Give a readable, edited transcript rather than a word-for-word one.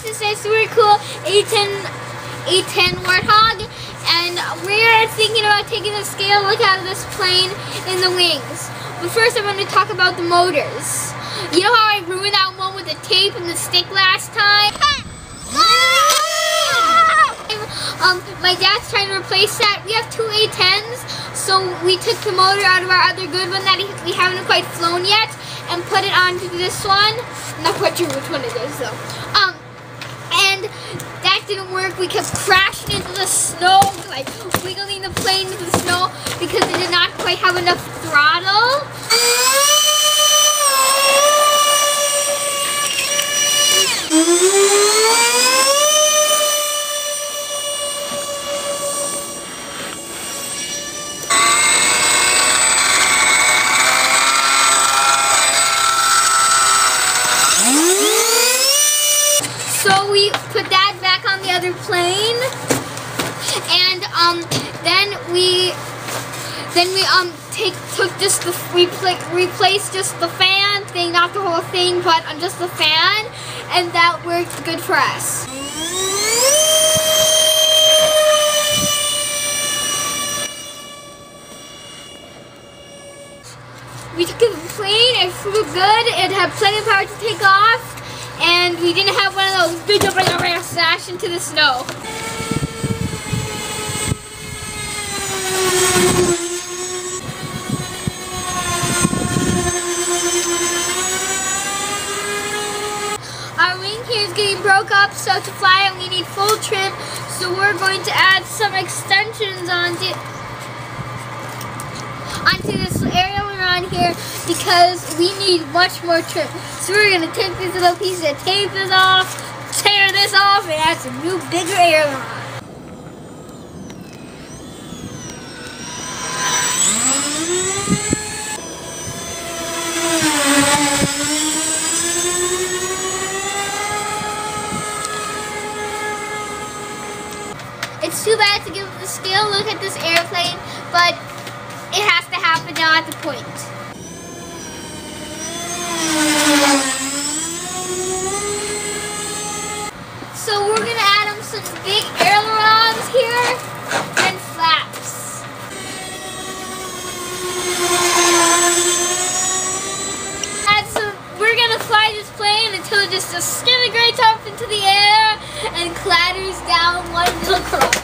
This is super cool A-10 WARTHOG, and we're thinking about taking a scale look at this plane in the wings. But first I'm going to talk about the motors. You know how I ruined that one with the tape and the stick last time? My dad's trying to replace that. We have two A-10s, so we took the motor out of our other good one that we haven't quite flown yet and put it onto this one. I'm not quite sure which one it is though. And that didn't work. We kept crashing into the snow, like wiggling the plane into the snow because it did not quite have enough throttle. So we put that back on the other plane, and replaced just the fan thing, not the whole thing, but on just the fan, and that worked good for us. We took the plane, it flew good, it had plenty of power to take off. And we didn't have one of those big smash into the snow. Our wing here is getting broke up, so to fly it we need full trim. So we're going to add some extensions onto this aileron here because we need much more trim. So we're going to take these little pieces of tape off, tear this off, and add some new bigger aileron. It's too bad to give a scale look at this airplane, but it has to happen now at the point. So we're going to add some big ailerons here and flaps. We're going to fly this plane until it just disintegrates up into the air and clatters down one little curl.